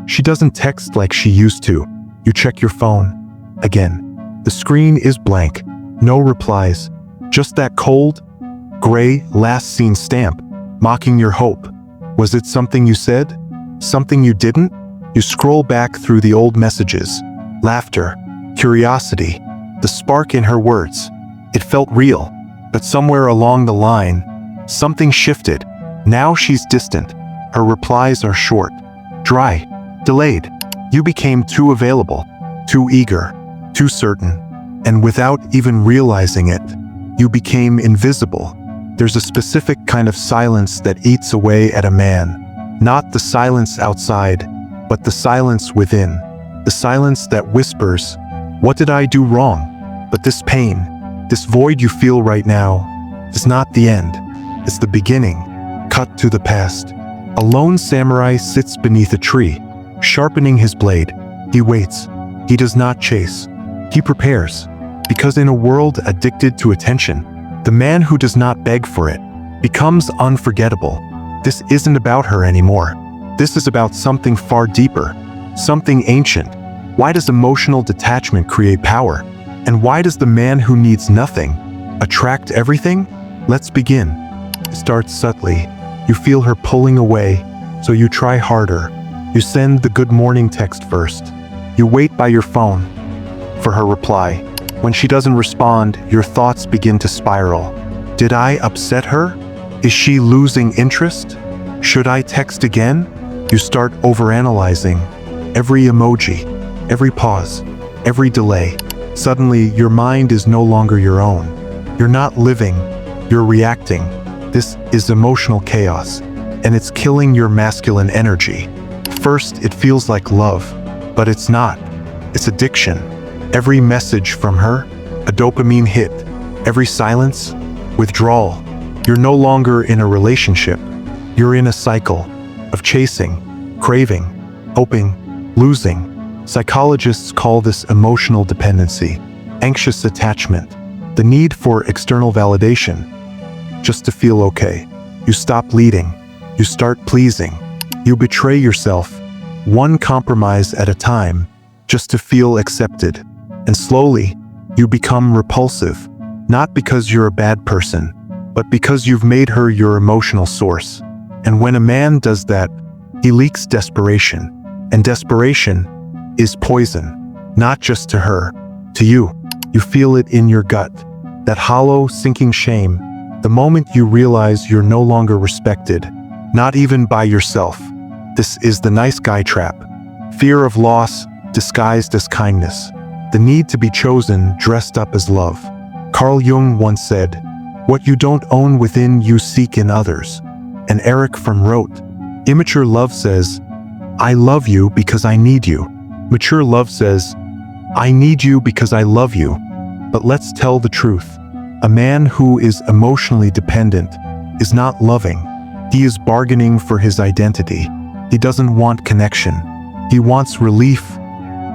She doesn't text like she used to. You check your phone. Again. The screen is blank. No replies. Just that cold, gray, last seen stamp, mocking your hope. Was it something you said? Something you didn't? You scroll back through the old messages. Laughter, curiosity, the spark in her words. It felt real, but somewhere along the line, something shifted. Now she's distant. Her replies are short, dry, delayed. You became too available, too eager, too certain. And without even realizing it, you became invisible. There's a specific kind of silence that eats away at a man. Not the silence outside, but the silence within. The silence that whispers, "What did I do wrong?" But this pain, this void you feel right now, is not the end. It's the beginning. Cut to the past. A lone samurai sits beneath a tree, sharpening his blade. He waits. He does not chase. He prepares. Because in a world addicted to attention, the man who does not beg for it becomes unforgettable. This isn't about her anymore. This is about something far deeper, something ancient. Why does emotional detachment create power? And why does the man who needs nothing attract everything? Let's begin. It starts subtly. You feel her pulling away, so you try harder. You send the good morning text first. You wait by your phone for her reply. When she doesn't respond, your thoughts begin to spiral. Did I upset her? Is she losing interest? Should I text again? You start overanalyzing every emoji, every pause, every delay. Suddenly, your mind is no longer your own. You're not living, you're reacting. This is emotional chaos, and it's killing your masculine energy. First, it feels like love, but it's not. It's addiction. Every message from her, a dopamine hit. Every silence, withdrawal. You're no longer in a relationship. You're in a cycle of chasing, craving, hoping, losing. Psychologists call this emotional dependency, anxious attachment, the need for external validation, just to feel okay. You stop leading. You start pleasing. You betray yourself, one compromise at a time, just to feel accepted. And slowly, you become repulsive, not because you're a bad person, but because you've made her your emotional source. And when a man does that, he leaks desperation. And desperation is poison, not just to her, to you. You feel it in your gut, that hollow, sinking shame, the moment you realize you're no longer respected, not even by yourself. This is the nice guy trap. Fear of loss disguised as kindness. The need to be chosen dressed up as love. Carl Jung once said, "What you don't own within you seek in others." And Eric Fromm wrote, "Immature love says, I love you because I need you. Mature love says, I need you because I love you." But let's tell the truth. A man who is emotionally dependent is not loving. He is bargaining for his identity. He doesn't want connection. He wants relief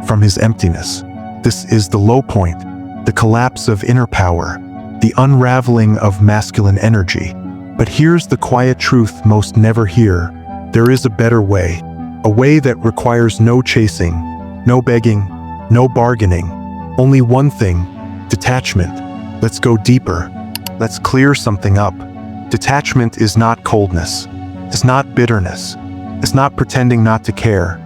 from his emptiness. This is the low point, the collapse of inner power, the unraveling of masculine energy. But here's the quiet truth most never hear. There is a better way, a way that requires no chasing, no begging, no bargaining. Only one thing, detachment. Let's go deeper. Let's clear something up. Detachment is not coldness. It's not bitterness. It's not pretending not to care,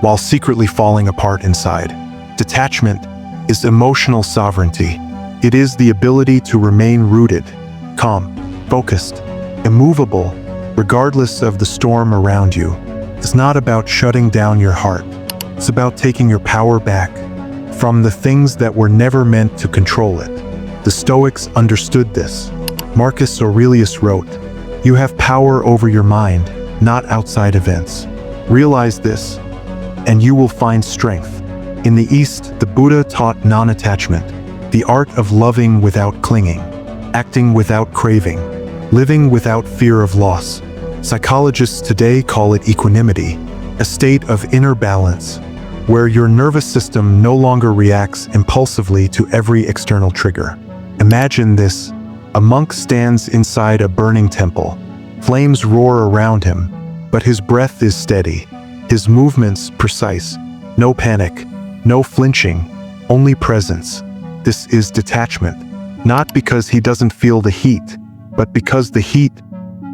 while secretly falling apart inside. Detachment is emotional sovereignty. It is the ability to remain rooted, calm, focused, immovable, regardless of the storm around you. It's not about shutting down your heart. It's about taking your power back from the things that were never meant to control it. The Stoics understood this. Marcus Aurelius wrote, "You have power over your mind, not outside events. Realize this, and you will find strength." In the East, the Buddha taught non-attachment, the art of loving without clinging, acting without craving, living without fear of loss. Psychologists today call it equanimity, a state of inner balance, where your nervous system no longer reacts impulsively to every external trigger. Imagine this: a monk stands inside a burning temple. Flames roar around him, but his breath is steady. His movements precise. No panic, no flinching, only presence. This is detachment. Not because he doesn't feel the heat, but because the heat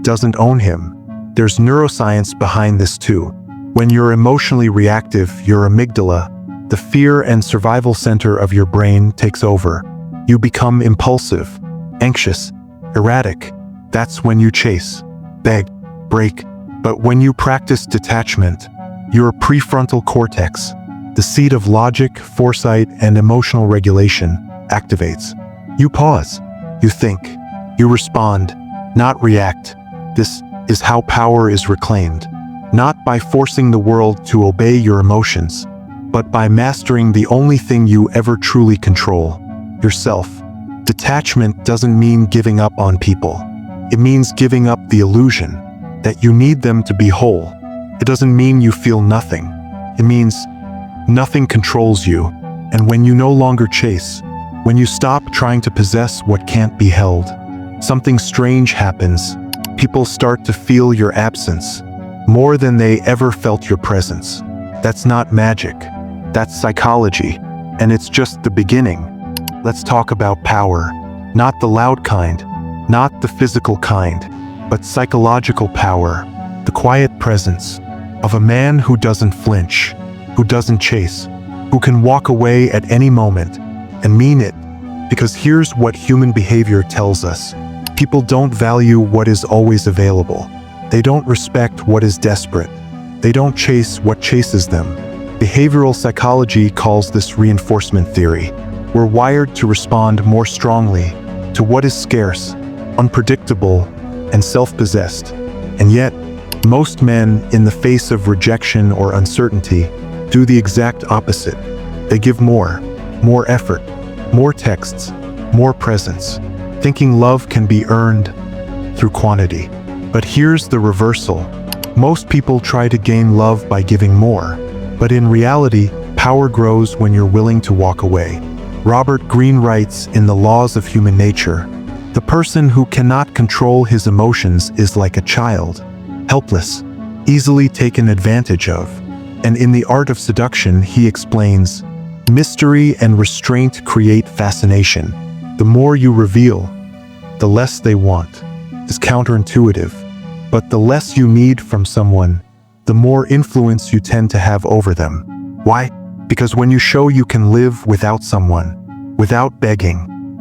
doesn't own him. There's neuroscience behind this too. When you're emotionally reactive, your amygdala, the fear and survival center of your brain, takes over. You become impulsive, anxious, erratic. That's when you chase, beg, break. But when you practice detachment, your prefrontal cortex, the seat of logic, foresight, and emotional regulation, activates. You pause, you think, you respond, not react. This is how power is reclaimed, not by forcing the world to obey your emotions, but by mastering the only thing you ever truly control, yourself. Detachment doesn't mean giving up on people. It means giving up the illusion that you need them to be whole. It doesn't mean you feel nothing. It means nothing controls you. And when you no longer chase, when you stop trying to possess what can't be held, something strange happens. People start to feel your absence more than they ever felt your presence. That's not magic. That's psychology. And it's just the beginning. Let's talk about power. Not the loud kind, not the physical kind, but psychological power. The quiet presence of a man who doesn't flinch, who doesn't chase, who can walk away at any moment and mean it. Because here's what human behavior tells us. People don't value what is always available. They don't respect what is desperate. They don't chase what chases them. Behavioral psychology calls this reinforcement theory. We're wired to respond more strongly to what is scarce, unpredictable, and self-possessed. And yet, most men, in the face of rejection or uncertainty, do the exact opposite. They give more effort, more texts, more presence, thinking love can be earned through quantity. But here's the reversal. Most people try to gain love by giving more, but in reality, power grows when you're willing to walk away. Robert Greene writes in The Laws of Human Nature, "The person who cannot control his emotions is like a child, helpless, easily taken advantage of." And in The Art of Seduction, he explains, "Mystery and restraint create fascination. The more you reveal, the less they want." It's counterintuitive, but the less you need from someone, the more influence you tend to have over them. Why? Because when you show you can live without someone, without begging,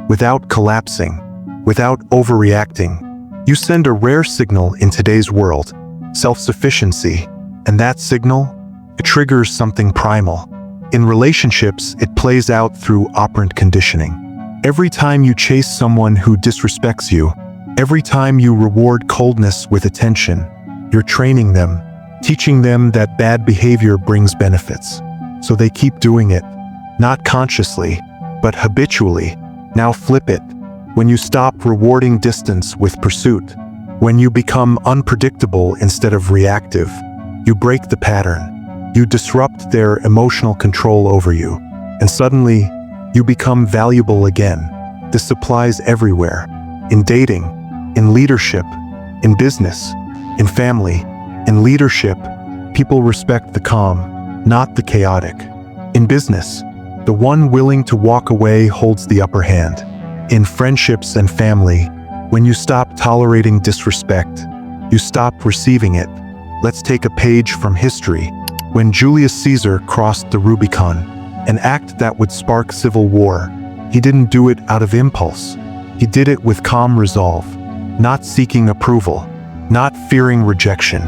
without collapsing, without overreacting, you send a rare signal in today's world, self-sufficiency. And that signal, it triggers something primal. In relationships, it plays out through operant conditioning. Every time you chase someone who disrespects you, every time you reward coldness with attention, you're training them, teaching them that bad behavior brings benefits. So they keep doing it, not consciously, but habitually. Now flip it. When you stop rewarding distance with pursuit, when you become unpredictable instead of reactive, you break the pattern. You disrupt their emotional control over you, and suddenly, you become valuable again. This applies everywhere. In dating, in leadership, in business, in family. In leadership, people respect the calm, not the chaotic. In business, the one willing to walk away holds the upper hand. In friendships and family, when you stop tolerating disrespect, you stop receiving it. Let's take a page from history. When Julius Caesar crossed the Rubicon, an act that would spark civil war, he didn't do it out of impulse. He did it with calm resolve, not seeking approval, not fearing rejection,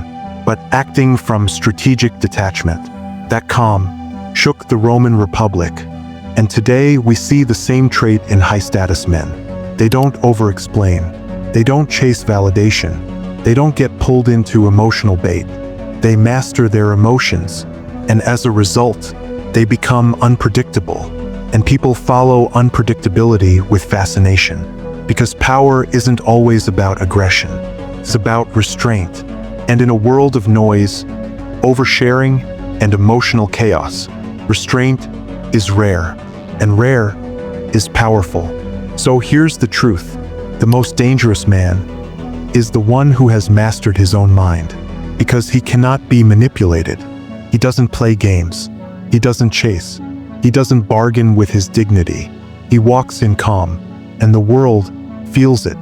but acting from strategic detachment. That calm shook the Roman Republic. And today we see the same trait in high-status men. They don't over-explain. They don't chase validation. They don't get pulled into emotional bait. They master their emotions, and as a result, they become unpredictable. And people follow unpredictability with fascination. Because power isn't always about aggression. It's about restraint. And in a world of noise, oversharing, and emotional chaos, restraint is rare, and rare is powerful. So here's the truth. The most dangerous man is the one who has mastered his own mind, because he cannot be manipulated. He doesn't play games. He doesn't chase. He doesn't bargain with his dignity. He walks in calm, and the world feels it.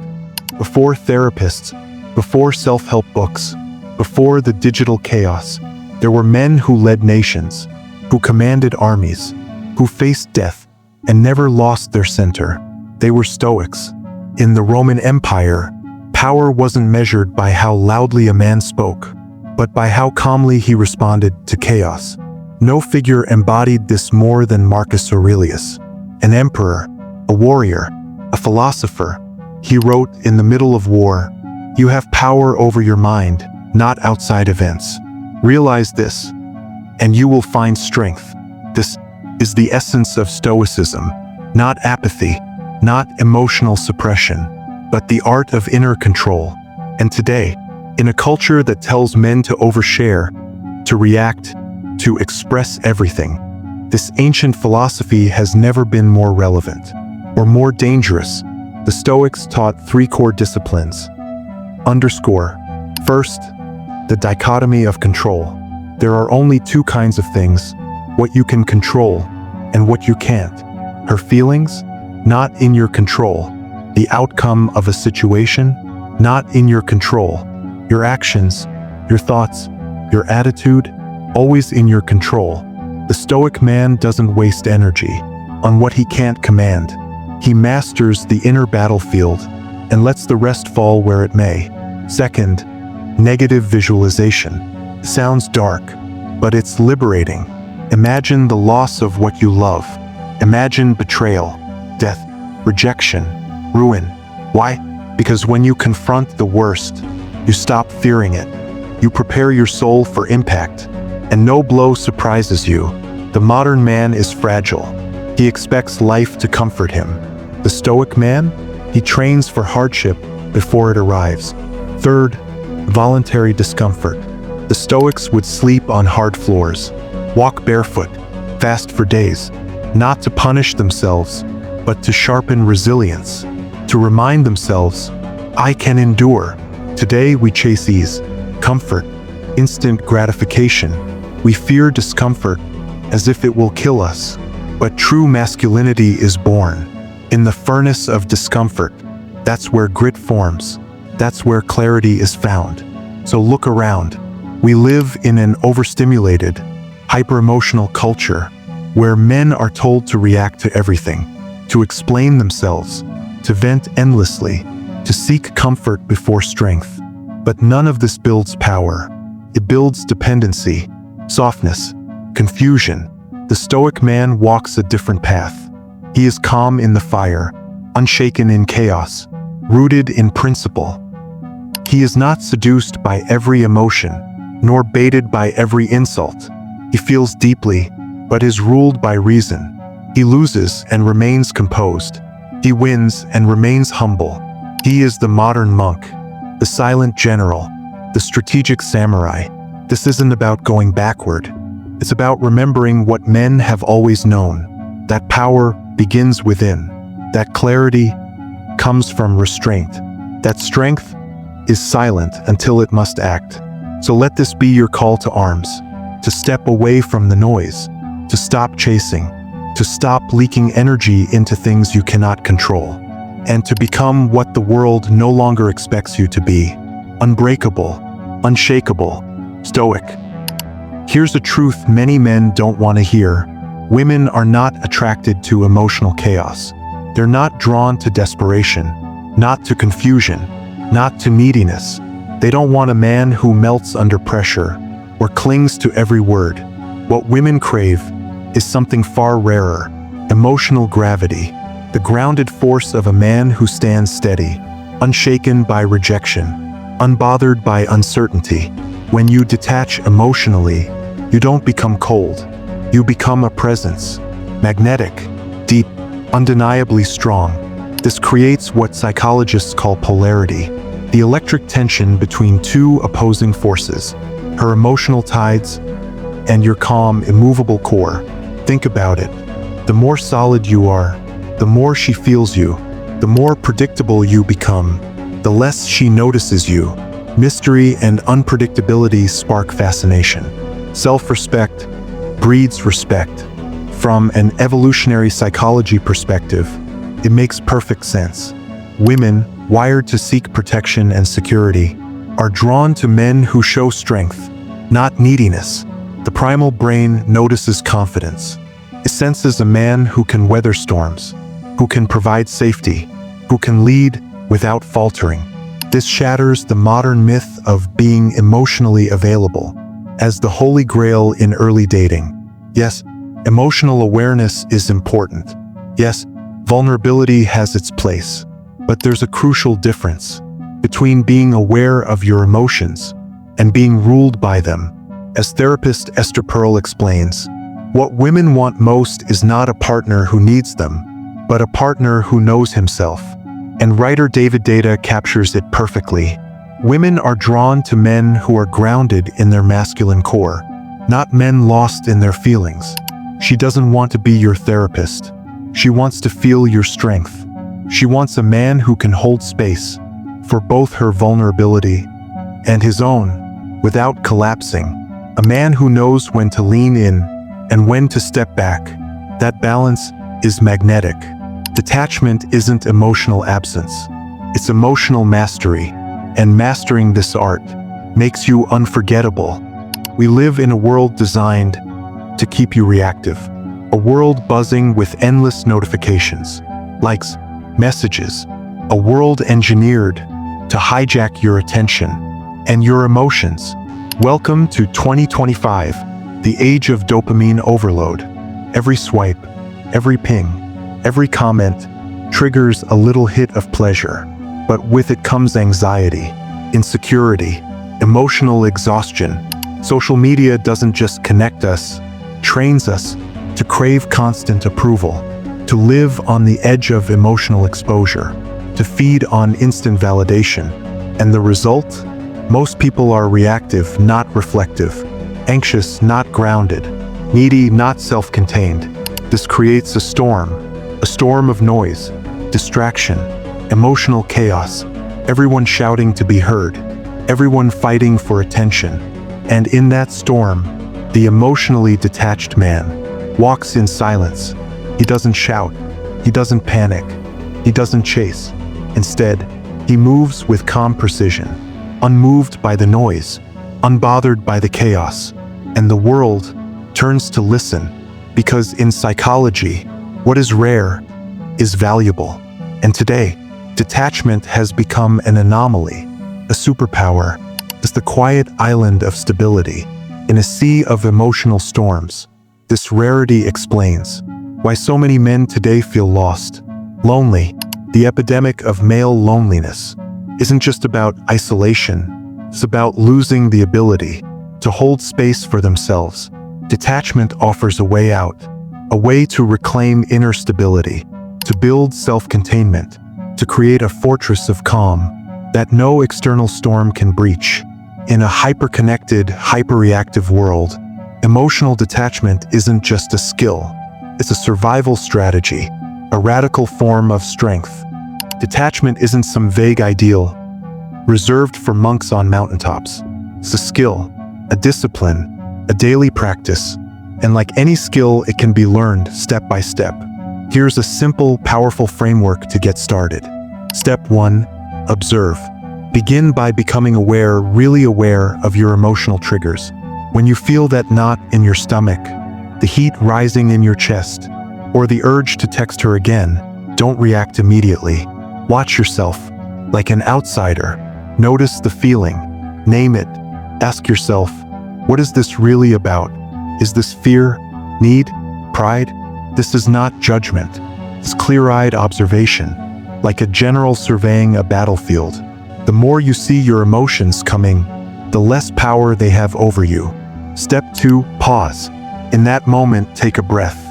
Before therapists, before self-help books, before the digital chaos, there were men who led nations, who commanded armies, who faced death and never lost their center. They were Stoics. In the Roman Empire, power wasn't measured by how loudly a man spoke, but by how calmly he responded to chaos. No figure embodied this more than Marcus Aurelius, an emperor, a warrior, a philosopher. He wrote in the middle of war, "You have power over your mind, not outside events. Realize this, and you will find strength." This is the essence of Stoicism, not apathy, not emotional suppression, but the art of inner control. And today, in a culture that tells men to overshare, to react, to express everything, this ancient philosophy has never been more relevant or more dangerous. The Stoics taught 3 core disciplines. First, the dichotomy of control. There are only 2 kinds of things, what you can control and what you can't. Her feelings, not in your control. The outcome of a situation, not in your control. Your actions, your thoughts, your attitude, always in your control. The Stoic man doesn't waste energy on what he can't command. He masters the inner battlefield and lets the rest fall where it may. Second, negative visualization. Sounds dark, but it's liberating. Imagine the loss of what you love. Imagine betrayal, death, rejection, ruin. Why? Because when you confront the worst, you stop fearing it. You prepare your soul for impact, and no blow surprises you. The modern man is fragile. He expects life to comfort him. The Stoic man, he trains for hardship before it arrives. Third, voluntary discomfort. The Stoics would sleep on hard floors, walk barefoot, fast for days, not to punish themselves, but to sharpen resilience, to remind themselves, I can endure. Today we chase ease, comfort, instant gratification. We fear discomfort as if it will kill us. But true masculinity is born in the furnace of discomfort. That's where grit forms. That's where clarity is found. So look around. We live in an overstimulated, hyper-emotional culture where men are told to react to everything, to explain themselves, to vent endlessly, to seek comfort before strength. But none of this builds power. It builds dependency, softness, confusion. The Stoic man walks a different path. He is calm in the fire, unshaken in chaos, rooted in principle. He is not seduced by every emotion, nor baited by every insult. He feels deeply, but is ruled by reason. He loses and remains composed. He wins and remains humble. He is the modern monk, the silent general, the strategic samurai. This isn't about going backward. It's about remembering what men have always known, that power begins within, that clarity comes from restraint, that strength is silent until it must act. So let this be your call to arms, to step away from the noise, to stop chasing, to stop leaking energy into things you cannot control, and to become what the world no longer expects you to be: unbreakable, unshakable, stoic. Here's a truth many men don't want to hear. Women are not attracted to emotional chaos. They're not drawn to desperation, not to confusion, not to neediness. They don't want a man who melts under pressure or clings to every word. What women crave is something far rarer: emotional gravity, the grounded force of a man who stands steady, unshaken by rejection, unbothered by uncertainty. When you detach emotionally, you don't become cold. You become a presence, magnetic, deep, undeniably strong. This creates what psychologists call polarity, the electric tension between two opposing forces, her emotional tides and your calm, immovable core. Think about it. The more solid you are, the more she feels you, the more predictable you become, the less she notices you. Mystery and unpredictability spark fascination. Self-respect breeds respect. From an evolutionary psychology perspective, it makes perfect sense. Women, wired to seek protection and security, are drawn to men who show strength, not neediness. The primal brain notices confidence. It senses a man who can weather storms, who can provide safety, who can lead without faltering. This shatters the modern myth of being emotionally available as the holy grail in early dating. Yes, emotional awareness is important. Yes, vulnerability has its place. But there's a crucial difference between being aware of your emotions and being ruled by them. As therapist Esther Perel explains, what women want most is not a partner who needs them, but a partner who knows himself. And writer David Data captures it perfectly. Women are drawn to men who are grounded in their masculine core, not men lost in their feelings. She doesn't want to be your therapist. She wants to feel your strength. She wants a man who can hold space for both her vulnerability and his own without collapsing. A man who knows when to lean in and when to step back. That balance is magnetic. Detachment isn't emotional absence. It's emotional mastery. And mastering this art makes you unforgettable. We live in a world designed to keep you reactive. A world buzzing with endless notifications, likes, messages. A world engineered to hijack your attention and your emotions. Welcome to 2025, the age of dopamine overload. Every swipe, every ping, every comment triggers a little hit of pleasure. But with it comes anxiety, insecurity, emotional exhaustion. Social media doesn't just connect us, trains us to crave constant approval, to live on the edge of emotional exposure, to feed on instant validation. And the result? Most people are reactive, not reflective, anxious, not grounded, needy, not self-contained. This creates a storm of noise, distraction, emotional chaos, everyone shouting to be heard, everyone fighting for attention. And in that storm, the emotionally detached man walks in silence. He doesn't shout, he doesn't panic, he doesn't chase. Instead, he moves with calm precision, unmoved by the noise, unbothered by the chaos. And the world turns to listen, because in psychology, what is rare is valuable. And today, detachment has become an anomaly, a superpower. It's the quiet island of stability in a sea of emotional storms. This rarity explains why so many men today feel lost, lonely. The epidemic of male loneliness isn't just about isolation, it's about losing the ability to hold space for themselves. Detachment offers a way out, a way to reclaim inner stability, to build self-containment, to create a fortress of calm that no external storm can breach. In a hyper-connected, hyper-reactive world, emotional detachment isn't just a skill, it's a survival strategy, a radical form of strength. Detachment isn't some vague ideal reserved for monks on mountaintops. It's a skill, a discipline, a daily practice, and like any skill, it can be learned step by step. Here's a simple, powerful framework to get started. Step 1. Observe. Begin by becoming aware, really aware of your emotional triggers. When you feel that knot in your stomach, the heat rising in your chest, or the urge to text her again, don't react immediately. Watch yourself like an outsider. Notice the feeling. Name it. Ask yourself, what is this really about? Is this fear, need, pride? This is not judgment. It's clear-eyed observation, like a general surveying a battlefield. The more you see your emotions coming, the less power they have over you. Step 2. Pause. In that moment, take a breath.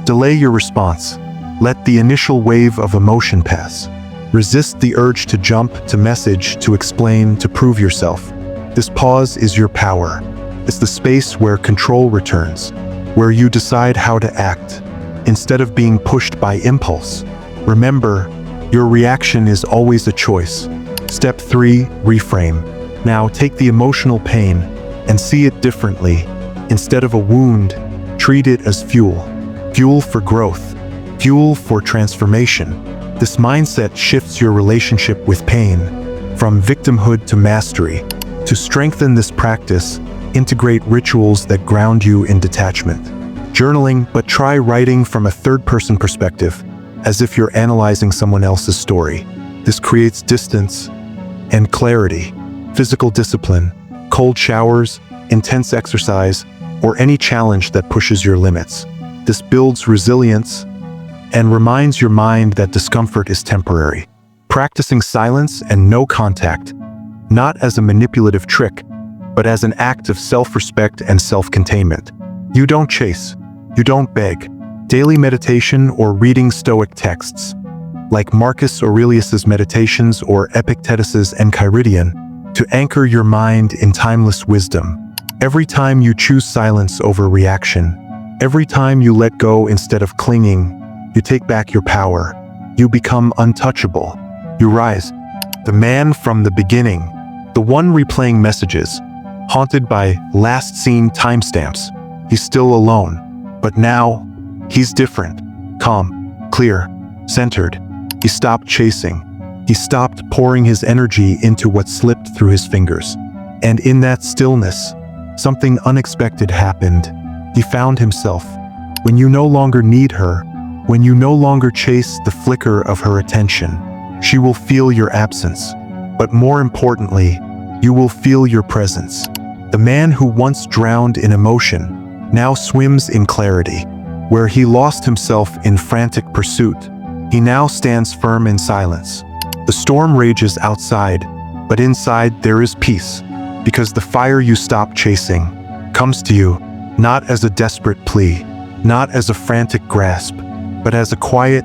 Delay your response. Let the initial wave of emotion pass. Resist the urge to jump, to message, to explain, to prove yourself. This pause is your power. It's the space where control returns, where you decide how to act, instead of being pushed by impulse. Remember, your reaction is always a choice. Step 3. Reframe. Now take the emotional pain and see it differently. Instead of a wound, treat it as fuel. Fuel for growth. Fuel for transformation. This mindset shifts your relationship with pain from victimhood to mastery. To strengthen this practice, integrate rituals that ground you in detachment. Journaling, but try writing from a third-person perspective, as if you're analyzing someone else's story. This creates distance and clarity. Physical discipline, cold showers, intense exercise, or any challenge that pushes your limits. This builds resilience and reminds your mind that discomfort is temporary. Practicing silence and no contact, not as a manipulative trick, but as an act of self-respect and self-containment. You don't chase, you don't beg. Daily meditation or reading Stoic texts, like Marcus Aurelius's Meditations or Epictetus's Enchiridion, to anchor your mind in timeless wisdom. Every time you choose silence over reaction, every time you let go instead of clinging, you take back your power. You become untouchable. You rise. The man from the beginning, the one replaying messages, haunted by last seen timestamps. He's still alone, but now he's different. Calm, clear, centered. He stopped chasing. He stopped pouring his energy into what slipped through his fingers. And in that stillness, something unexpected happened. He found himself. When you no longer need her, when you no longer chase the flicker of her attention, she will feel your absence. But more importantly, you will feel your presence. The man who once drowned in emotion now swims in clarity. Where he lost himself in frantic pursuit, he now stands firm in silence. The storm rages outside, but inside there is peace, because the fire you stopped chasing comes to you not as a desperate plea, not as a frantic grasp, but as a quiet,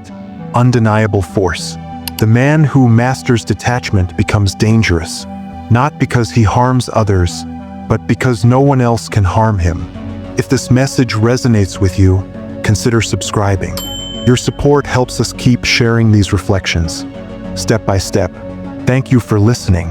undeniable force. The man who masters detachment becomes dangerous, not because he harms others, but because no one else can harm him. If this message resonates with you, consider subscribing. Your support helps us keep sharing these reflections, step by step. Thank you for listening.